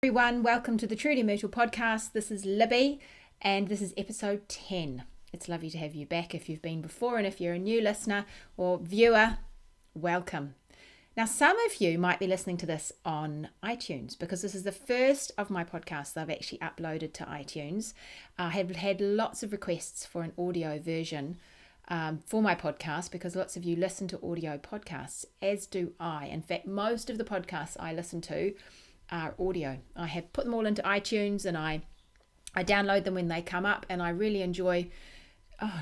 Everyone, welcome to the Truly Myrtle podcast. This is Libby and this is episode 10. It's lovely to have you back if you've been before, and if you're a new listener or viewer, welcome. Now, some of you might be listening to this on iTunes because this is the first of my podcasts that I've actually uploaded to iTunes. I have had lots of requests for an audio version for my podcast because lots of you listen to audio podcasts, as do I. In fact, most of the podcasts I listen to are audio. I have put them all into iTunes and I download them when they come up, and I really enjoy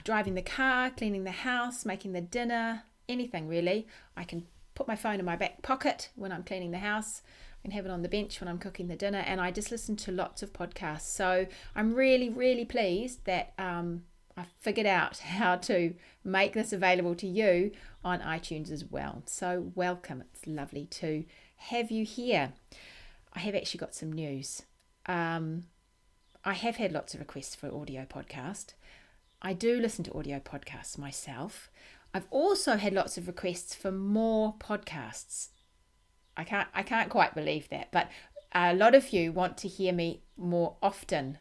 driving the car, cleaning the house, making the dinner, anything really. I can put my phone in my back pocket when I'm cleaning the house. I can have it on the bench when I'm cooking the dinner, and I just listen to lots of podcasts. So I'm really pleased that I figured out how to make this available to you on iTunes as well. So welcome. It's lovely to have you here. I have actually got some news. I have had lots of requests for audio podcast. I do listen to audio podcasts myself. I've also had lots of requests for more podcasts. I can't quite believe that, but a lot of you want to hear me more often.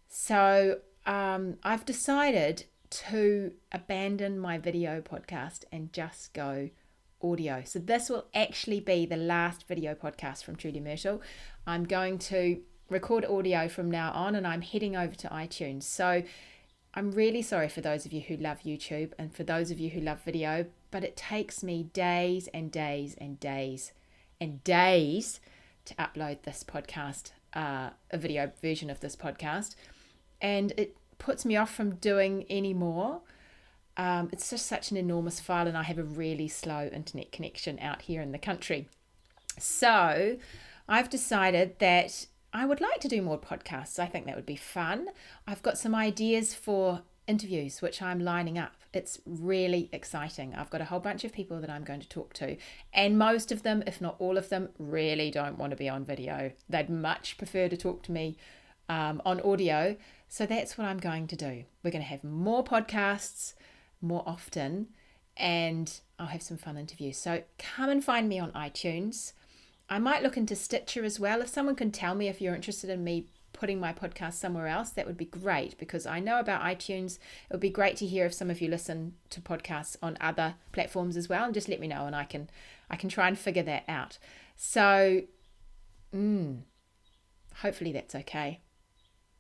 So I've decided to abandon my video podcast and just go audio. So this will actually be the last video podcast from Truly Myrtle. I'm going to record audio from now on, and I'm heading over to iTunes. So I'm really sorry for those of you who love YouTube and for those of you who love video, but it takes me days and days and days and days to upload this podcast, a video version of this podcast, and it puts me off from doing any more. It's just such an enormous file, and I have a really slow internet connection out here in the country. So I've decided that I would like to do more podcasts. I think that would be fun. I've got some ideas for interviews, which I'm lining up. It's really exciting. I've got a whole bunch of people that I'm going to talk to, and most of them, if not all of them, really don't want to be on video. They'd much prefer to talk to me on audio. So that's what I'm going to do. We're going to have more podcasts more often, and I'll have some fun interviews. So come and find me on iTunes. I might look into Stitcher as well. If someone can tell me if you're interested in me putting my podcast somewhere else, that would be great, because I know about iTunes. It would be great to hear if some of you listen to podcasts on other platforms as well, and just let me know, and I can try and figure that out. So hopefully that's okay.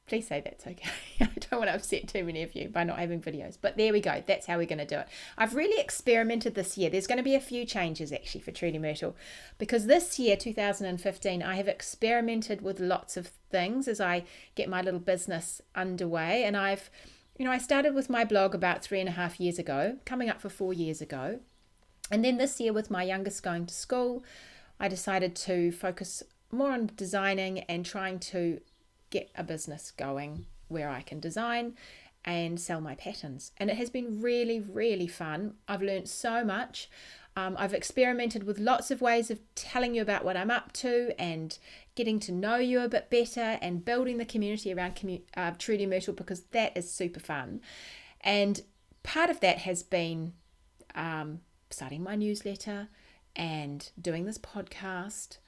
Please say that's okay. I don't want to upset too many of you by not having videos. But there we go. That's how we're going to do it. I've really experimented this year. There's going to be a few changes actually for Truly Myrtle, because this year, 2015, I have experimented with lots of things as I get my little business underway. And I started with my blog about 3.5 years ago, coming up for 4 years ago. And then this year, with my youngest going to school, I decided to focus more on designing and trying to get a business going where I can design and sell my patterns. And it has been really fun. I've learned so much. I've experimented with lots of ways of telling you about what I'm up to and getting to know you a bit better and building the community around Truly Myrtle, because that is super fun. And part of that has been starting my newsletter and doing this podcast.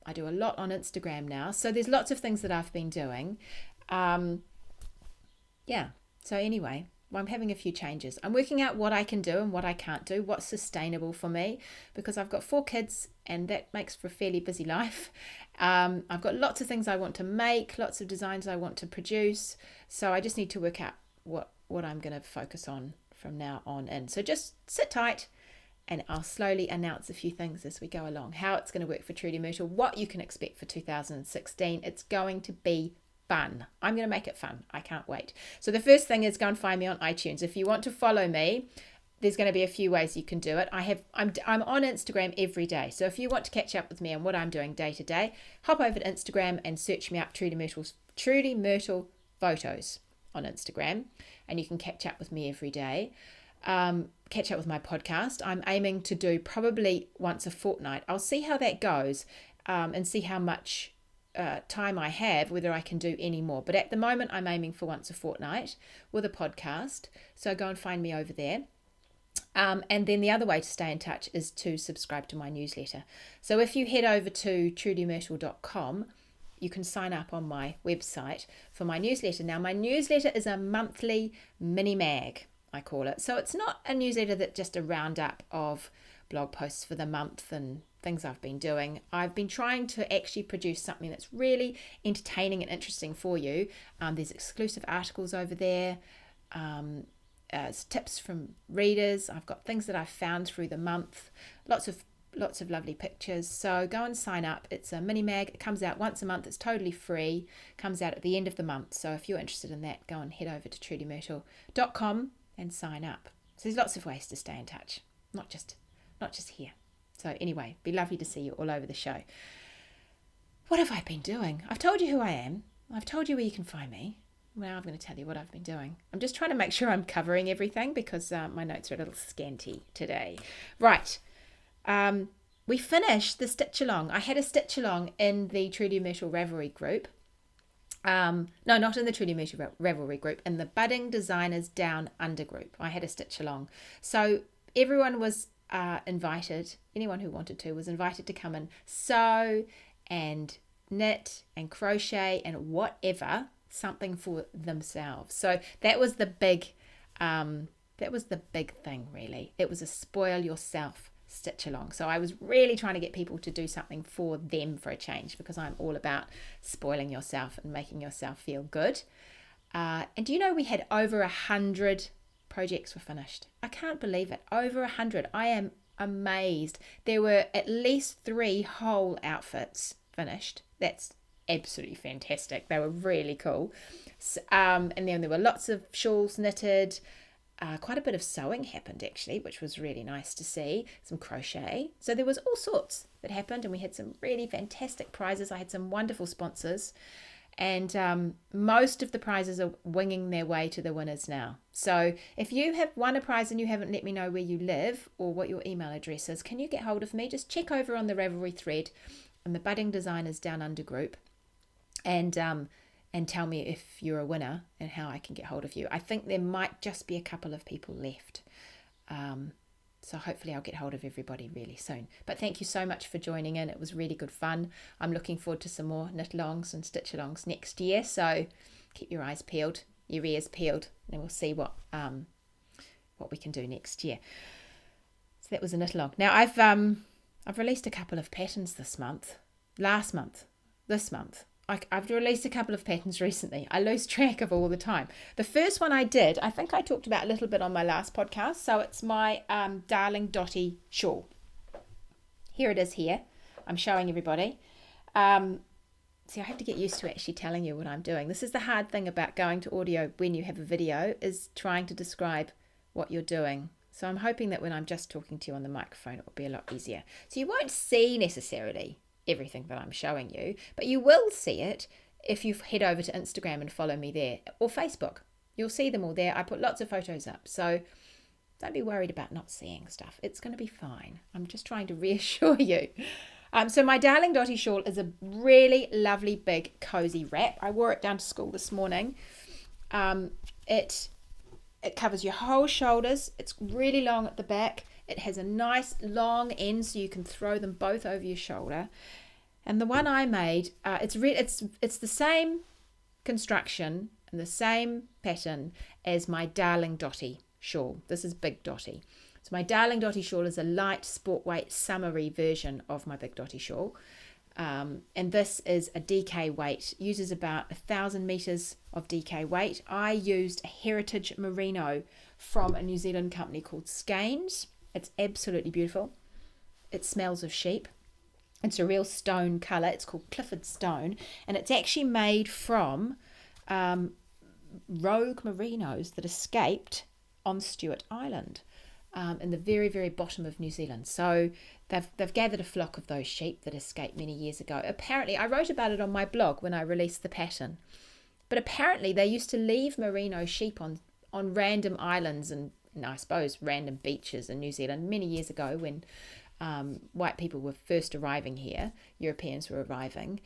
I do a lot on Instagram now. So there's lots of things that I've been doing. So anyway, I'm having a few changes. I'm working out what I can do and what I can't do, what's sustainable for me, because I've got 4 kids and that makes for a fairly busy life. I've got lots of things I want to make, lots of designs I want to produce. So I just need to work out what I'm going to focus on from now on in. So just sit tight, and I'll slowly announce a few things as we go along, how it's going to work for Truly Myrtle, what you can expect for 2016. It's going to be fun. I'm going to make it fun. I can't wait. So the first thing is go and find me on iTunes. If you want to follow me, there's going to be a few ways you can do it. I'm on Instagram every day. So if you want to catch up with me on what I'm doing day to day, hop over to Instagram and search me up Truly Myrtle Photos on Instagram, and you can catch up with me every day. Catch up with my podcast. I'm aiming to do probably once a fortnight. I'll see how that goes and see how much time I have, whether I can do any more. But at the moment, I'm aiming for once a fortnight with a podcast. So go and find me over there. And then the other way to stay in touch is to subscribe to my newsletter. So if you head over to trudymyrtle.com, you can sign up on my website for my newsletter. Now, my newsletter is a monthly mini mag, I call it. So it's not a newsletter that's just a roundup of blog posts for the month and things I've been doing. I've been trying to actually produce something that's really entertaining and interesting for you. There's exclusive articles over there. Tips from readers. I've got things that I've found through the month, lots of lovely pictures. So go and sign up. It's a mini mag. It comes out once a month. It's totally free. Comes out at the end of the month. So if you're interested in that, go and head over to trudymyrtle.com and sign up. So there's lots of ways to stay in touch, not just here. So anyway, be lovely to see you all over the show. What have I been doing? I've told you who I am. I've told you where you can find me. Well, I'm going to tell you what I've been doing. I'm just trying to make sure I'm covering everything because my notes are a little scanty today. Right. We finished the stitch along. I had a stitch along in the Trudy Myrtle Ravelry group. No, not in the Trudy Myrtle Ravelry group, in the Budding Designers Down Under group. I had a stitch along. So everyone was invited, anyone who wanted to was invited to come and sew and knit and crochet and whatever, something for themselves. So that was the big thing, really. It was a spoil yourself stitch along. So I was really trying to get people to do something for them for a change, because I'm all about spoiling yourself and making yourself feel good. And do you know, we had over 100 projects were finished. I can't believe it. Over 100. I am amazed. There were at least 3 whole outfits finished. That's absolutely fantastic. They were really cool. And then there were lots of shawls knitted. Quite a bit of sewing happened, actually, which was really nice to see. Some crochet. So there was all sorts that happened, and we had some really fantastic prizes. I had some wonderful sponsors, and most of the prizes are winging their way to the winners now. So if you have won a prize and you haven't let me know where you live or what your email address is, can you get hold of me? Just check over on the Ravelry thread in the Budding Designers Down Under group, and tell me if you're a winner and how I can get hold of you. I think there might just be a couple of people left. So hopefully I'll get hold of everybody really soon. But thank you so much for joining in. It was really good fun. I'm looking forward to some more knit-alongs and stitch-alongs next year. So keep your eyes peeled, your ears peeled, and we'll see what we can do next year. So that was a knit-along. Now I've released a couple of patterns this month. This month. I've released a couple of patterns recently. I lose track of all the time. The first one I did, I think I talked about a little bit on my last podcast. So it's my darling Dotty shawl. Here it is here. I'm showing everybody. See, I have to get used to actually telling you what I'm doing. This is the hard thing about going to audio when you have a video, is trying to describe what you're doing. So I'm hoping that when I'm just talking to you on the microphone, it will be a lot easier. So you won't see necessarily everything that I'm showing you, but you will see it if you head over to Instagram and follow me there, or Facebook. You'll see them all there. I put lots of photos up, so don't be worried about not seeing stuff. It's going to be fine. I'm just trying to reassure you. So my darling Dotty shawl is a really lovely big cozy wrap. I wore it down to school this morning. It covers your whole shoulders. It's really long at the back. It has a nice long end, so you can throw them both over your shoulder. And the one I made, it's the same construction and the same pattern as my darling Dotty shawl. This is Big Dotty. So my darling Dotty shawl is a light sport weight summery version of my Big Dotty shawl. And this is a DK weight, uses about 1,000 meters of DK weight. I used a heritage merino from a New Zealand company called Skeins. It's absolutely beautiful. It smells of sheep. It's a real stone colour. It's called Clifford Stone. And it's actually made from rogue merinos that escaped on Stewart Island in the very, very bottom of New Zealand. So they've gathered a flock of those sheep that escaped many years ago. Apparently, I wrote about it on my blog when I released the pattern. But apparently they used to leave merino sheep on random islands and I suppose random beaches in New Zealand many years ago when white people were first arriving here, Europeans were arriving,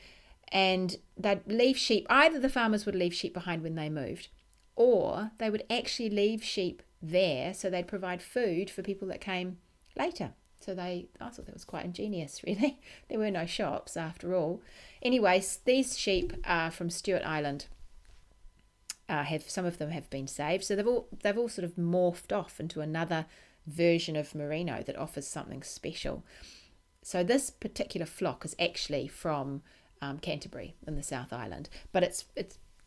and they'd leave sheep. Either the farmers would leave sheep behind when they moved, or they would actually leave sheep there so they'd provide food for people that came later. So I thought that was quite ingenious, really. There were no shops after all. Anyways, these sheep are from Stewart Island. Some of them have been saved. So they've all sort of morphed off into another version of merino that offers something special. So this particular flock is actually from Canterbury in the South Island, but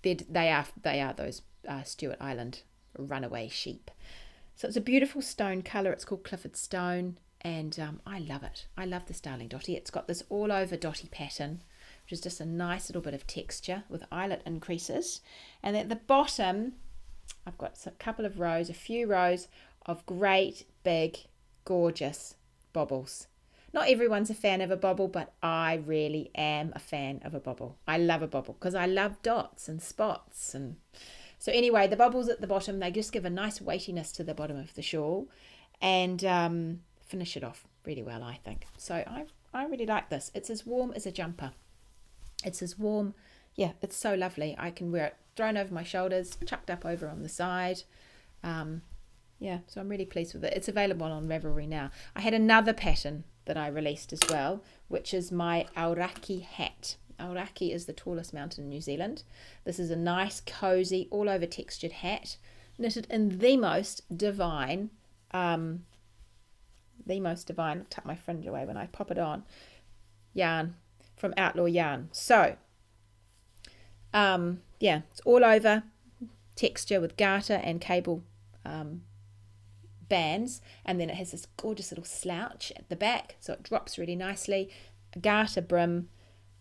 they are those Stewart Island runaway sheep. So it's a beautiful stone colour. It's called Clifford Stone. And I love it. I love this darling Dotty. It's got this all over Dotty pattern, which is just a nice little bit of texture with eyelet increases. And at the bottom, I've got a few rows of great, big, gorgeous bobbles. Not everyone's a fan of a bobble, but I really am a fan of a bobble. I love a bobble because I love dots and spots. And so anyway, the bobbles at the bottom, they just give a nice weightiness to the bottom of the shawl. And finish it off really well, I think. So I really like this. It's as warm as a jumper. It's as warm. Yeah, it's so lovely. I can wear it thrown over my shoulders, chucked up over on the side. So I'm really pleased with it. It's available on Ravelry now. I had another pattern that I released as well, which is my Aoraki hat. Aoraki is the tallest mountain in New Zealand. This is a nice, cozy, all over textured hat, knitted in the most divine, I'll tuck my fringe away when I pop it on, yarn from Outlaw Yarn. So it's all over texture with garter and cable bands, and then it has this gorgeous little slouch at the back, so it drops really nicely, a garter brim,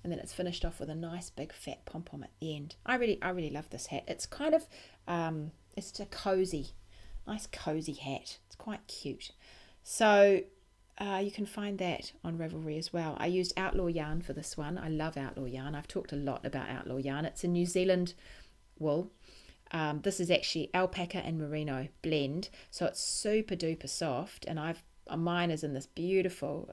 and then it's finished off with a nice big fat pom-pom at the end. I really love this hat. It's kind of it's a nice cozy hat. It's quite cute. So you can find that on Ravelry as well. I used Outlaw Yarn for this one. I love Outlaw Yarn. I've talked a lot about Outlaw Yarn. It's a New Zealand wool. This is actually alpaca and merino blend, so it's super duper soft. And mine is in this beautiful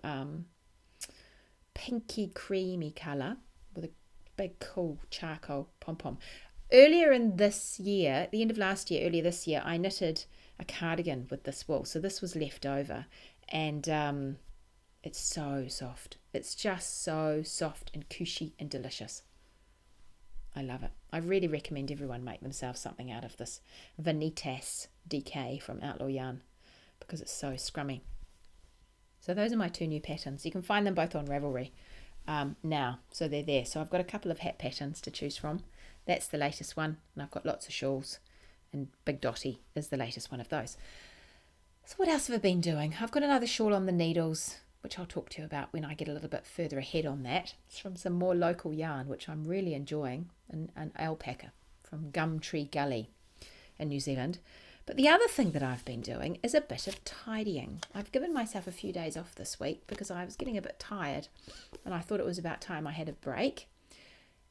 pinky creamy colour with a big cool charcoal pom-pom. Earlier this year, I knitted a cardigan with this wool. So this was left over, and it's so soft. It's just so soft and cushy and delicious. I love it. I really recommend everyone make themselves something out of this Vanitas DK from Outlaw Yarn because it's so scrummy. So those are my two new patterns. You can find them both on Ravelry now. So they're there. So I've got a couple of hat patterns to choose from. That's the latest one. And I've got lots of shawls. And Big Dotty is the latest one of those. So what else have I been doing? I've got another shawl on the needles, which I'll talk to you about when I get a little bit further ahead on that. It's from some more local yarn, which I'm really enjoying, an alpaca from Gumtree Gully in New Zealand. But the other thing that I've been doing is a bit of tidying. I've given myself a few days off this week because I was getting a bit tired and I thought it was about time I had a break.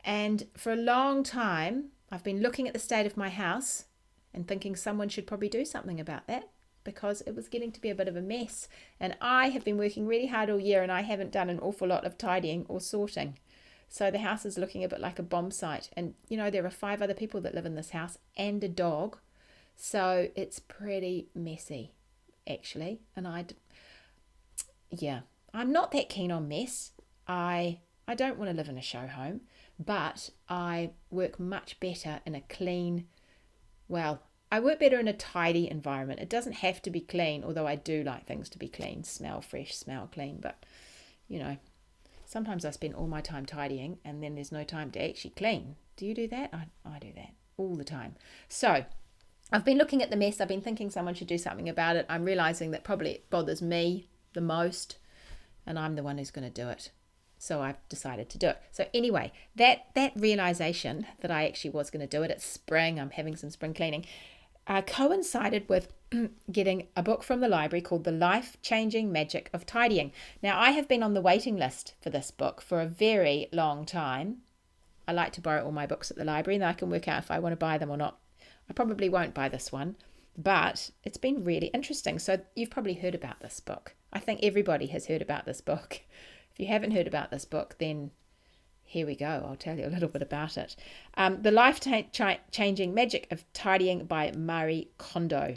And for a long time, I've been looking at the state of my house and thinking someone should probably do something about that because it was getting to be a bit of a mess. And I have been working really hard all year and I haven't done an awful lot of tidying or sorting. So the house is looking a bit like a bomb site. And, there are 5 other people that live in this house and a dog. So it's pretty messy, actually. And I'm not that keen on mess. I don't want to live in a show home, but I work much better in a clean, I work better in a tidy environment. It doesn't have to be clean, although I do like things to be clean, smell fresh, smell clean. But, sometimes I spend all my time tidying and then there's no time to actually clean. Do you do that? I do that all the time. So I've been looking at the mess. I've been thinking someone should do something about it. I'm realizing that probably it bothers me the most and I'm the one who's going to do it. So I've decided to do it. So anyway, that realization that I actually was going to do it, it's spring, I'm having some spring cleaning, coincided with getting a book from the library called The Life-Changing Magic of Tidying. Now, I have been on the waiting list for this book for a very long time. I like to borrow all my books at the library and I can work out if I want to buy them or not. I probably won't buy this one, but it's been really interesting. So you've probably heard about this book. I think everybody has heard about this book. If you haven't heard about this book, then here we go. I'll tell you a little bit about it. The Life-Changing Magic of Tidying by Marie Kondo.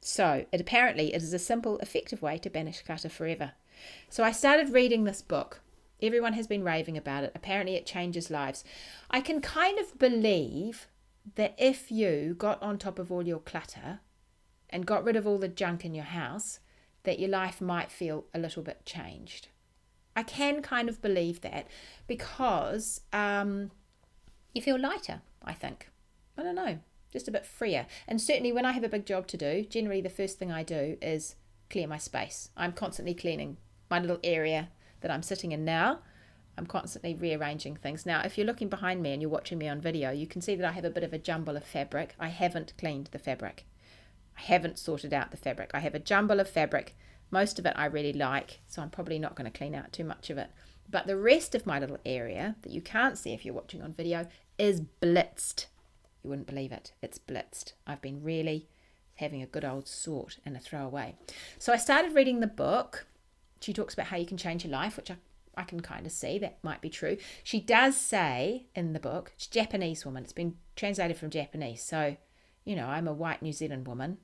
So apparently it is a simple, effective way to banish clutter forever. So I started reading this book. Everyone has been raving about it. Apparently it changes lives. I can kind of believe that if you got on top of all your clutter and got rid of all the junk in your house, that your life might feel a little bit changed. I can kind of believe that because you feel lighter, I think. I don't know, just a bit freer. And certainly when I have a big job to do, generally the first thing I do is clear my space. I'm constantly cleaning my little area that I'm sitting in now. I'm constantly rearranging things. Now, if you're looking behind me and you're watching me on video, you can see that I have a bit of a jumble of fabric. I haven't cleaned the fabric. I haven't sorted out the fabric. I have a jumble of fabric. Most of it I really like, so I'm probably not going to clean out too much of it. But the rest of my little area that you can't see if you're watching on video is blitzed. You wouldn't believe it. It's blitzed. I've been really having a good old sort and a throwaway. So I started reading the book. She talks about how you can change your life, which I can kind of see that might be true. She does say in the book, it's a Japanese woman. It's been translated from Japanese. So, I'm a white New Zealand woman.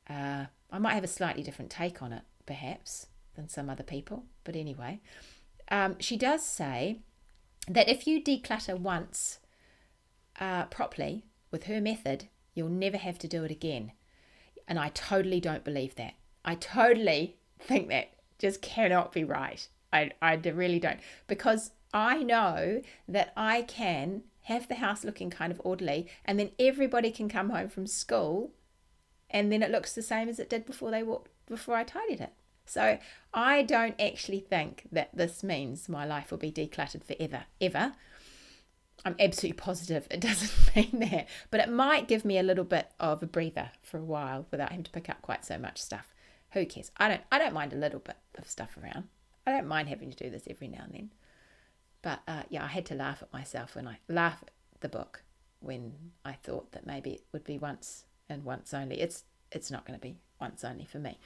I might have a slightly different take on it, perhaps, than some other people. But anyway, she does say that if you declutter once properly with her method, you'll never have to do it again. And I totally don't believe that. I totally think that just cannot be right. I really don't. Because I know that I can have the house looking kind of orderly and then everybody can come home from school and then it looks the same as it did before I tidied it. So I don't actually think that this means my life will be decluttered forever, ever. I'm absolutely positive it doesn't mean that, but it might give me a little bit of a breather for a while without having to pick up quite so much stuff. Who cares? I don't mind a little bit of stuff around. I don't mind having to do this every now and then. But I had to laugh at myself when I laugh at the book when I thought that maybe it would be once and once only. It's not going to be once only for me.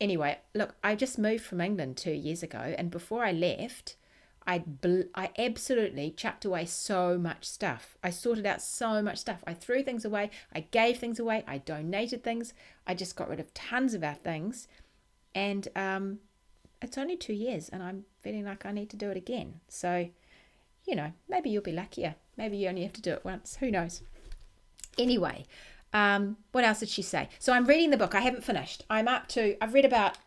Anyway, look, I just moved from England 2 years ago, and before I left, I absolutely chucked away so much stuff. I sorted out so much stuff. I threw things away. I gave things away. I donated things. I just got rid of tons of our things. And it's only 2 years, and I'm feeling like I need to do it again. So, maybe you'll be luckier. Maybe you only have to do it once. Who knows? Anyway, what else did she say? So I'm reading the book. I haven't finished. I've read about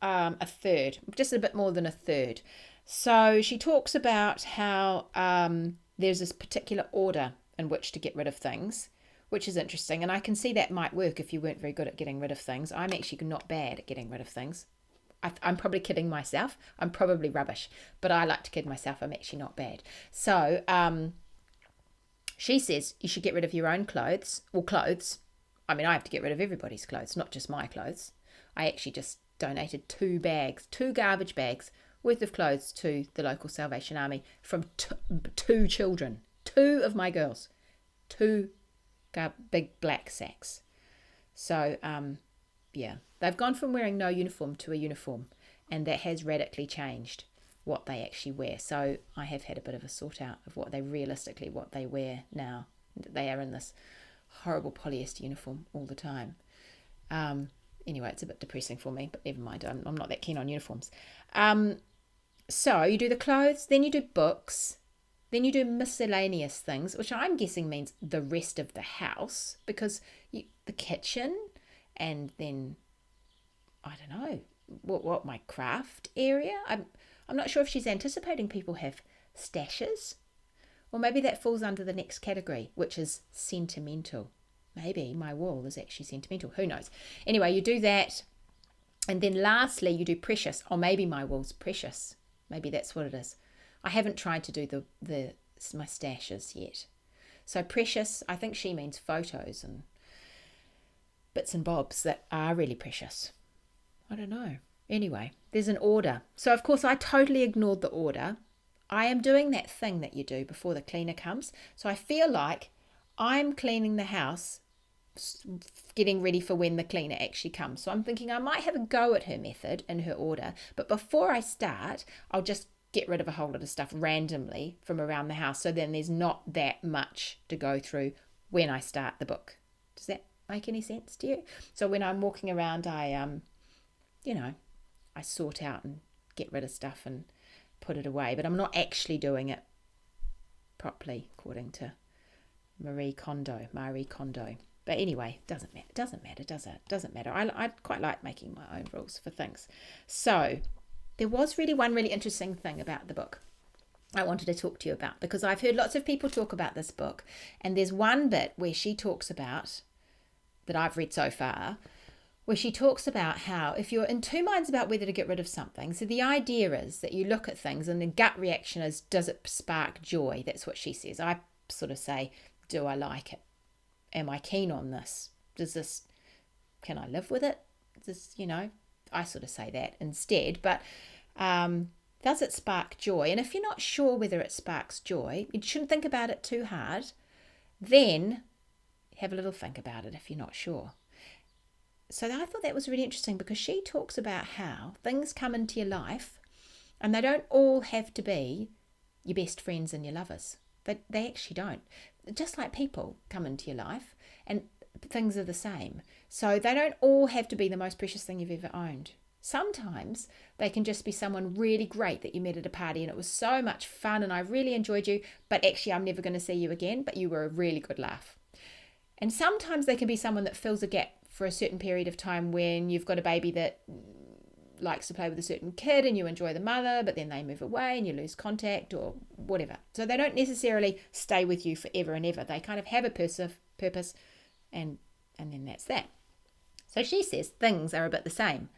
a third, just a bit more than a third. So she talks about how there's this particular order in which to get rid of things, which is interesting. And I can see that might work if you weren't very good at getting rid of things. I'm actually not bad at getting rid of things. I'm probably kidding myself. I'm probably rubbish, but I like to kid myself. I'm actually not bad. So she says you should get rid of your own clothes. Well, clothes. I mean, I have to get rid of everybody's clothes, not just my clothes. I actually just donated 2 garbage bags worth of clothes to the local Salvation Army from 2 children, 2 of my girls, 2 big black sacks. So, they've gone from wearing no uniform to a uniform, and that has radically changed what they actually wear. So I have had a bit of a sort out of what they wear now. They are in this horrible polyester uniform all the time. Anyway, it's a bit depressing for me, but never mind. I'm not that keen on uniforms. So you do the clothes, then you do books, then you do miscellaneous things, which I'm guessing means the rest of the house, because the kitchen, and then, I don't know, what my craft area. I'm not sure if she's anticipating people have stashes, or maybe that falls under the next category, which is sentimental. Maybe my wall is actually sentimental. Who knows? Anyway, you do that. And then lastly, you do precious. Or maybe my wall's precious. Maybe that's what it is. I haven't tried to do my stashes yet. So precious, I think she means photos and bits and bobs that are really precious. I don't know. Anyway, there's an order. So, of course, I totally ignored the order. I am doing that thing that you do before the cleaner comes. So I feel like I'm cleaning the house, getting ready for when the cleaner actually comes. So I'm thinking I might have a go at her method and her order. But before I start, I'll just get rid of a whole lot of stuff randomly from around the house. So then there's not that much to go through when I start the book. Does that make any sense to you? So when I'm walking around, I I sort out and get rid of stuff and put it away, but I'm not actually doing it properly, according to Marie Kondo. But anyway, doesn't matter, does it? Doesn't matter. I quite like making my own rules for things. So there was one really interesting thing about the book I wanted to talk to you about, because I've heard lots of people talk about this book, and there's one bit where she talks about, that I've read so far, where she talks about how if you're in two minds about whether to get rid of something, so the idea is that you look at things and the gut reaction is, does it spark joy? That's what she says. I sort of say, do I like it? Am I keen on this? Can I live with it? I sort of say that instead. But does it spark joy? And if you're not sure whether it sparks joy, you shouldn't think about it too hard. Then have a little think about it if you're not sure. So I thought that was really interesting, because she talks about how things come into your life and they don't all have to be your best friends and your lovers. They actually don't. Just like people come into your life, and things are the same. So they don't all have to be the most precious thing you've ever owned. Sometimes they can just be someone really great that you met at a party and it was so much fun and I really enjoyed you, but actually I'm never going to see you again, but you were a really good laugh. And sometimes they can be someone that fills a gap for a certain period of time when you've got a baby that likes to play with a certain kid and you enjoy the mother, but then they move away and you lose contact or whatever. So they don't necessarily stay with you forever and ever. They kind of have a purpose and then that's that. So she says things are a bit the same.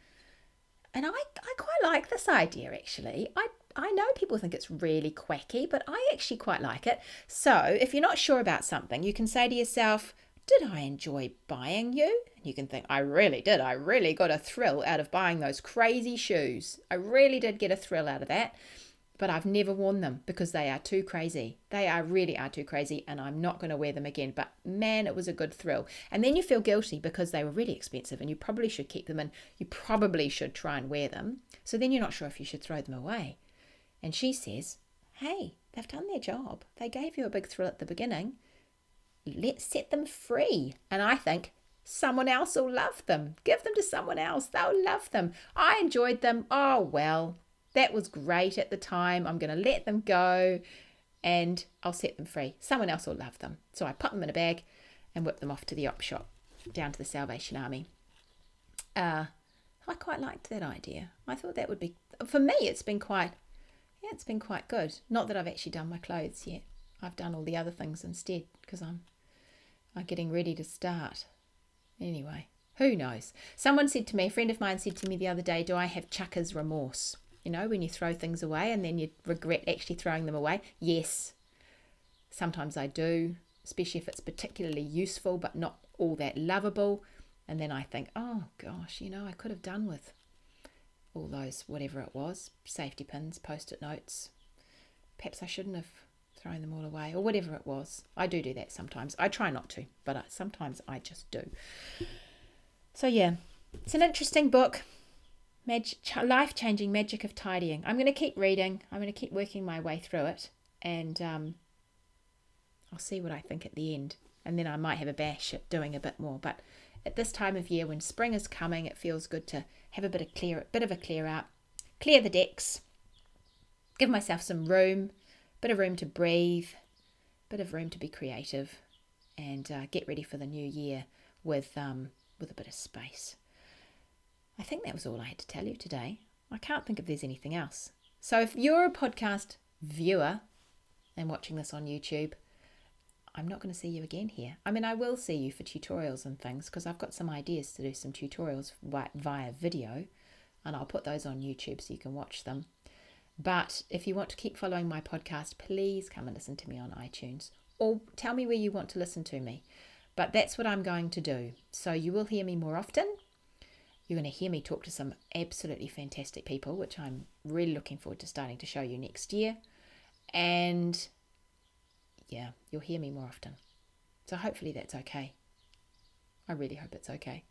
And I quite like this idea, actually. I know people think it's really quacky, but I actually quite like it. So if you're not sure about something, you can say to yourself, did I enjoy buying you? And you can think, I really did. I really got a thrill out of buying those crazy shoes. I really did get a thrill out of that. But I've never worn them because they are too crazy. They really are too crazy, and I'm not going to wear them again. But man, it was a good thrill. And then you feel guilty because they were really expensive and you probably should keep them and you probably should try and wear them. So then you're not sure if you should throw them away. And she says, hey, they've done their job. They gave you a big thrill at the beginning. Let's set them free. And I think someone else will love them. Give them to someone else. They'll love them. I enjoyed them. Oh, well. That was great at the time. I'm going to let them go and I'll set them free. Someone else will love them. So I put them in a bag and whip them off to the op shop, down to the Salvation Army. I quite liked that idea. I thought that would be, for me, it's been quite good. Not that I've actually done my clothes yet. I've done all the other things instead because I'm getting ready to start. Anyway, who knows? A friend of mine said to me the other day, do I have chucker's remorse? You know, when you throw things away and then you regret actually throwing them away. Yes, sometimes I do, especially if it's particularly useful but not all that lovable. And then I think, oh gosh, I could have done with all those, whatever it was, safety pins, post-it notes. Perhaps I shouldn't have thrown them all away or whatever it was. I do that sometimes. I try not to, but sometimes I just do. So yeah, it's an interesting book. Life-changing magic of tidying. I'm going to keep reading. I'm going to keep working my way through it, and I'll see what I think at the end. And then I might have a bash at doing a bit more. But at this time of year, when spring is coming, it feels good to have a bit of a clear out, clear the decks, give myself some room, bit of room to breathe, bit of room to be creative, and get ready for the new year with a bit of space. I think that was all I had to tell you today. I can't think if there's anything else. So if you're a podcast viewer and watching this on YouTube, I'm not going to see you again here. I mean, I will see you for tutorials and things because I've got some ideas to do some tutorials via video, and I'll put those on YouTube so you can watch them. But if you want to keep following my podcast, please come and listen to me on iTunes or tell me where you want to listen to me. But that's what I'm going to do. So you will hear me more often. You're going to hear me talk to some absolutely fantastic people, which I'm really looking forward to starting to show you next year. And yeah, you'll hear me more often. So hopefully that's okay. I really hope it's okay.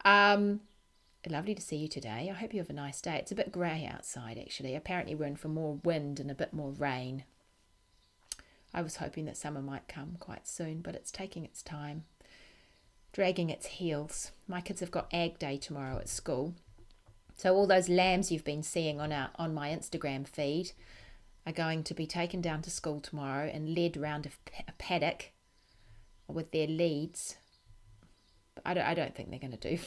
Lovely to see you today. I hope you have a nice day. It's a bit grey outside, actually. Apparently we're in for more wind and a bit more rain. I was hoping that summer might come quite soon, but it's taking its time. dragging its heels. My kids have got Ag Day tomorrow at school. So all those lambs you've been seeing on my Instagram feed are going to be taken down to school tomorrow and led round a paddock with their leads. But I don't think they're going to do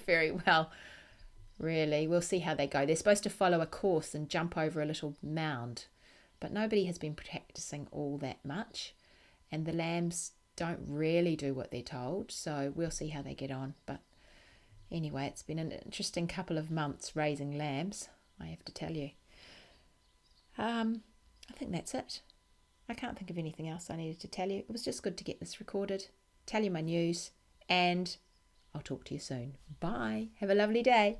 very well, really. We'll see how they go. They're supposed to follow a course and jump over a little mound, but nobody has been practicing all that much, and the lambs don't really do what they're told, so we'll see how they get on. But anyway, it's been an interesting couple of months raising lambs, I have to tell you. I think that's it. I can't think of anything else I needed to tell you. It was just good to get this recorded, tell you my news, and I'll talk to you soon. Bye. Have a lovely day.